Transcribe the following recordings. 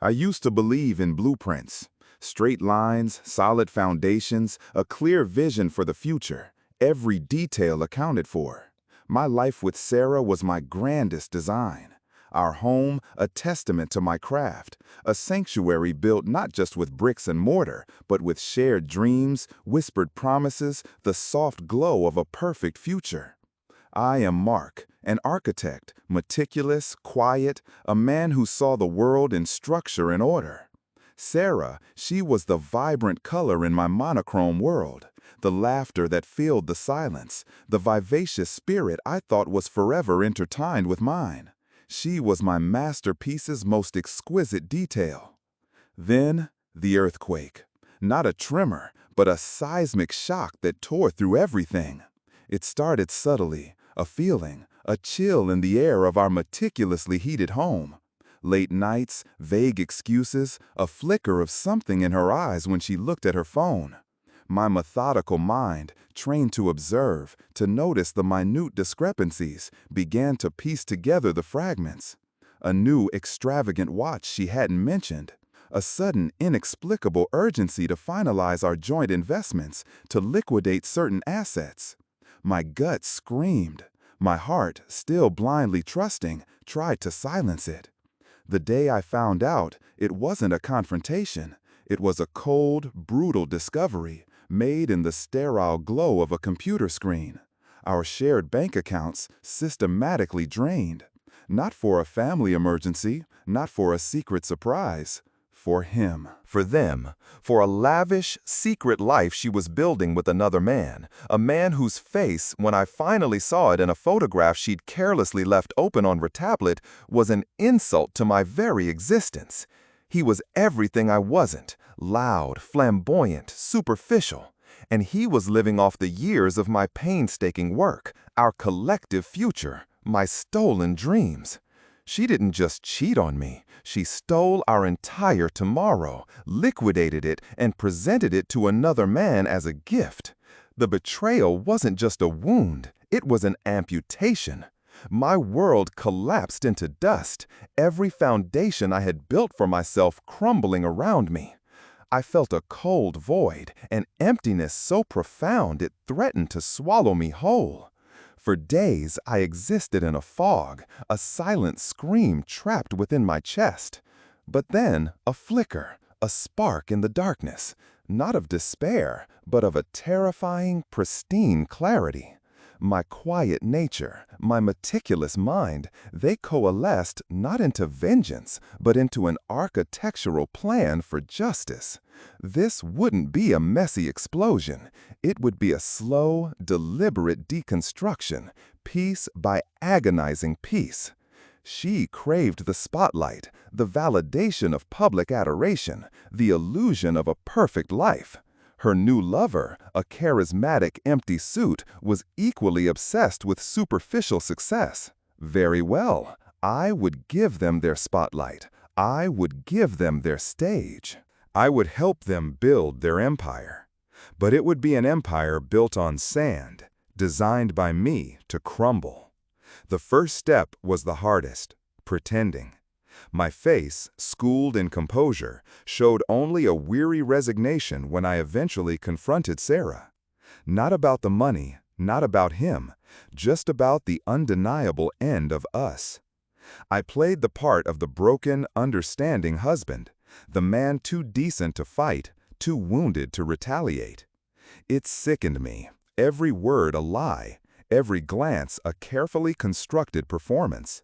I used to believe in blueprints. Straight lines, solid foundations, a clear vision for the future. Every detail accounted for. My life with Sarah was my grandest design. Our home, a testament to my craft. A sanctuary built not just with bricks and mortar, but with shared dreams, whispered promises, the soft glow of a perfect future. I am Mark, an architect, meticulous, quiet, a man who saw the world in structure and order. Sarah, she was the vibrant color in my monochrome world, the laughter that filled the silence, the vivacious spirit I thought was forever intertwined with mine. She was my masterpiece's most exquisite detail. Then, the earthquake. Not a tremor, but a seismic shock that tore through everything. It started subtly, a feeling, a chill in the air of our meticulously heated home. Late nights, vague excuses, a flicker of something in her eyes when she looked at her phone. My methodical mind, trained to observe, to notice the minute discrepancies, began to piece together the fragments. A new extravagant watch she hadn't mentioned. A sudden, inexplicable urgency to finalize our joint investments, to liquidate certain assets. My gut screamed. My heart, still blindly trusting, tried to silence it. The day I found out, it wasn't a confrontation. It was a cold, brutal discovery, made in the sterile glow of a computer screen. Our shared bank accounts systematically drained. Not for a family emergency, not for a secret surprise. For him. For them, for a lavish, secret life she was building with another man, a man whose face, when I finally saw it in a photograph she'd carelessly left open on her tablet, was an insult to my very existence. He was everything I wasn't, loud, flamboyant, superficial. And he was living off the years of my painstaking work, our collective future, my stolen dreams. She didn't just cheat on me. She stole our entire tomorrow, liquidated it, and presented it to another man as a gift. The betrayal wasn't just a wound. It was an amputation. My world collapsed into dust, every foundation I had built for myself crumbling around me. I felt a cold void, an emptiness so profound it threatened to swallow me whole. For days, I existed in a fog, a silent scream trapped within my chest. But then, a flicker, a spark in the darkness, not of despair, but of a terrifying, pristine clarity. My quiet nature, my meticulous mind, they coalesced not into vengeance, but into an architectural plan for justice. This wouldn't be a messy explosion. It would be a slow, deliberate deconstruction, piece by agonizing piece. She craved the spotlight, the validation of public adoration, the illusion of a perfect life. Her new lover, a charismatic empty suit, was equally obsessed with superficial success. Very well, I would give them their spotlight. I would give them their stage. I would help them build their empire. But it would be an empire built on sand, designed by me to crumble. The first step was the hardest, pretending. My face, schooled in composure, showed only a weary resignation when I eventually confronted Sarah. Not about the money, not about him, just about the undeniable end of us. I played the part of the broken, understanding husband, the man too decent to fight, too wounded to retaliate. It sickened me, every word a lie, every glance a carefully constructed performance.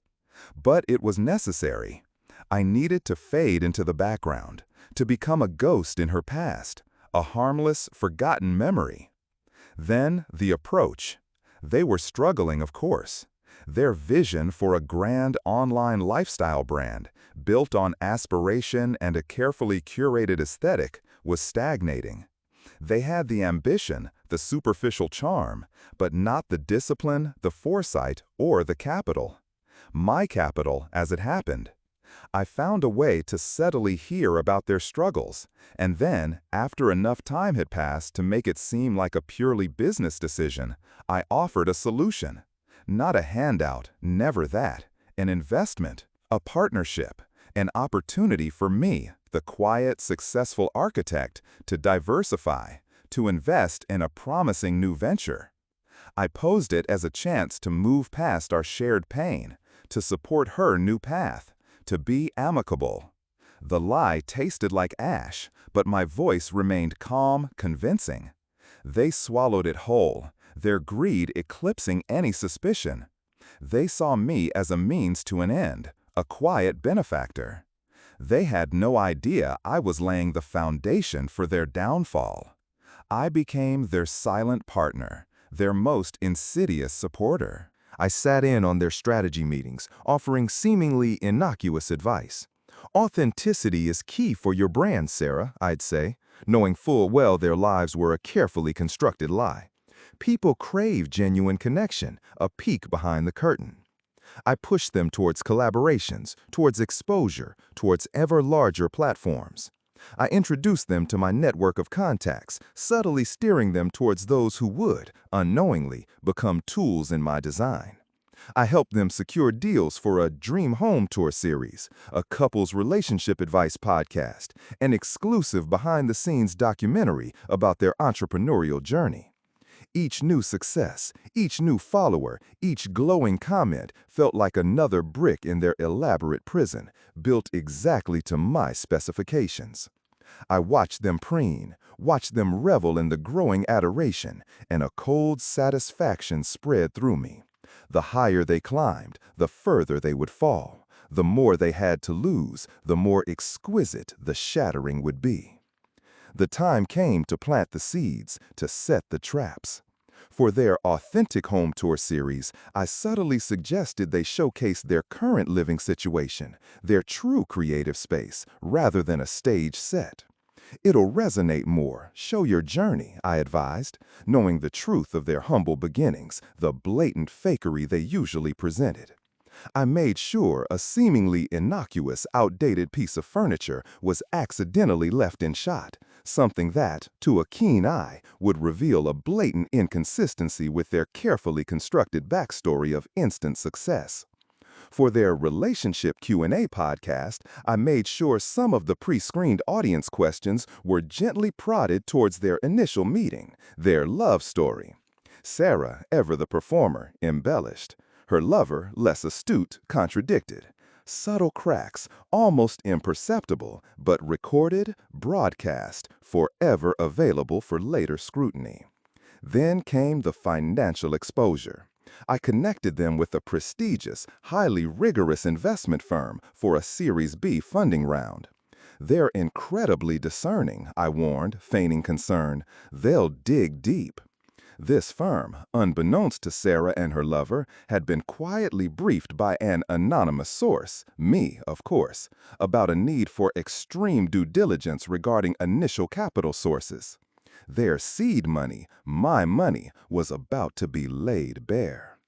But it was necessary. I needed to fade into the background, to become a ghost in her past, a harmless, forgotten memory. Then the approach. They were struggling, of course. Their vision for a grand online lifestyle brand, built on aspiration and a carefully curated aesthetic, was stagnating. They had the ambition, the superficial charm, but not the discipline, the foresight, or the capital. My capital, as it happened. I found a way to subtly hear about their struggles, and then, after enough time had passed to make it seem like a purely business decision, I offered a solution. Not a handout, never that. An investment, a partnership, An opportunity for me, the quiet, successful architect, to diversify, to invest in a promising new venture. I posed it as a chance to move past our shared pain, to support her new path, to be amicable. The lie tasted like ash, but my voice remained calm, convincing. They swallowed it whole, their greed eclipsing any suspicion. They saw me as a means to an end, a quiet benefactor. They had no idea I was laying the foundation for their downfall. I became their silent partner, their most insidious supporter. I sat in on their strategy meetings, offering seemingly innocuous advice. Authenticity is key for your brand, Sarah, I'd say, knowing full well their lives were a carefully constructed lie. People crave genuine connection, a peek behind the curtain. I pushed them towards collaborations, towards exposure, towards ever larger platforms. I introduced them to my network of contacts, subtly steering them towards those who would, unknowingly, become tools in my design. I helped them secure deals for a Dream Home Tour series, a couples relationship advice podcast, an exclusive behind-the-scenes documentary about their entrepreneurial journey. Each new success, each new follower, each glowing comment felt like another brick in their elaborate prison, built exactly to my specifications. I watched them preen, watched them revel in the growing adoration, and a cold satisfaction spread through me. The higher they climbed, the further they would fall. The more they had to lose, the more exquisite the shattering would be. The time came to plant the seeds, to set the traps. For their Authentic Home Tour series, I subtly suggested they showcase their current living situation, their true creative space, rather than a stage set. It'll resonate more, show your journey, I advised, knowing the truth of their humble beginnings, the blatant fakery they usually presented. I made sure a seemingly innocuous, outdated piece of furniture was accidentally left in shot, something that, to a keen eye, would reveal a blatant inconsistency with their carefully constructed backstory of instant success. For their Relationship Q&A podcast, I made sure some of the pre-screened audience questions were gently prodded towards their initial meeting, their love story. Sarah, ever the performer, embellished. Her lover, less astute, contradicted. Subtle cracks, almost imperceptible, but recorded, broadcast, forever available for later scrutiny. Then came the financial exposure. I connected them with a prestigious, highly rigorous investment firm for a Series B funding round. They're incredibly discerning, I warned, feigning concern. They'll dig deep. This firm, unbeknownst to Sarah and her lover, had been quietly briefed by an anonymous source, me, of course, about a need for extreme due diligence regarding initial capital sources. Their seed money, my money, was about to be laid bare.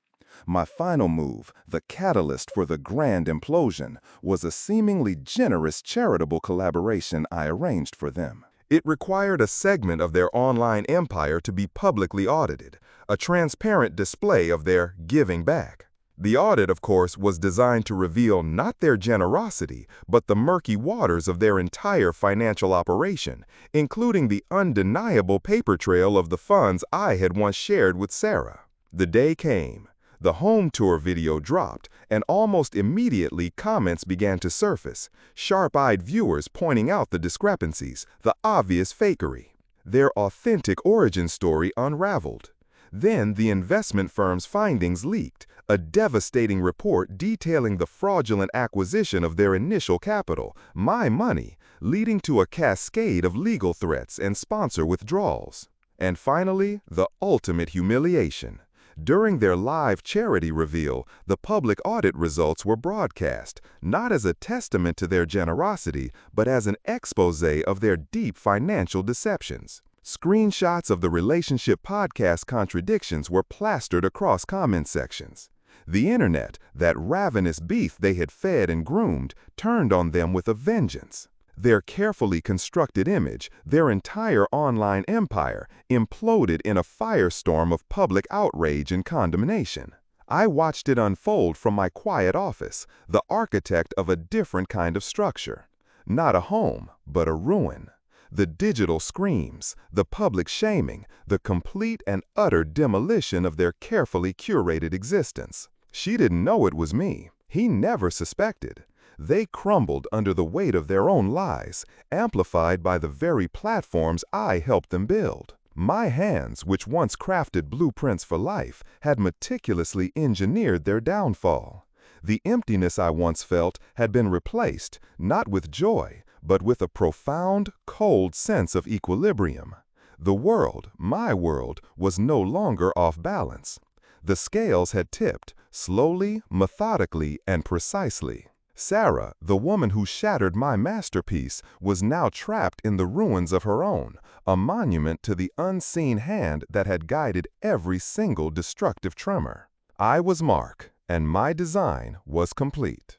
My final move, the catalyst for the grand implosion, was a seemingly generous charitable collaboration I arranged for them. It required a segment of their online empire to be publicly audited, a transparent display of their giving back. The audit, of course, was designed to reveal not their generosity, but the murky waters of their entire financial operation, including the undeniable paper trail of the funds I had once shared with Sarah. The day came. The home tour video dropped, and almost immediately comments began to surface, sharp-eyed viewers pointing out the discrepancies, the obvious fakery. Their authentic origin story unraveled. Then the investment firm's findings leaked, a devastating report detailing the fraudulent acquisition of their initial capital, my money, leading to a cascade of legal threats and sponsor withdrawals. And finally, the ultimate humiliation. During their live charity reveal, the public audit results were broadcast, not as a testament to their generosity, but as an exposé of their deep financial deceptions. Screenshots of the Relationship podcast contradictions were plastered across comment sections. The internet, that ravenous beast they had fed and groomed, turned on them with a vengeance. Their carefully constructed image, their entire online empire, imploded in a firestorm of public outrage and condemnation. I watched it unfold from my quiet office, the architect of a different kind of structure. Not a home, but a ruin. The digital screams, the public shaming, the complete and utter demolition of their carefully curated existence. She didn't know it was me. He never suspected. They crumbled under the weight of their own lies, amplified by the very platforms I helped them build. My hands, which once crafted blueprints for life, had meticulously engineered their downfall. The emptiness I once felt had been replaced, not with joy, but with a profound, cold sense of equilibrium. The world, my world, was no longer off balance. The scales had tipped, slowly, methodically, and precisely. Sarah, the woman who shattered my masterpiece, was now trapped in the ruins of her own, a monument to the unseen hand that had guided every single destructive tremor. I was Mark, and my design was complete.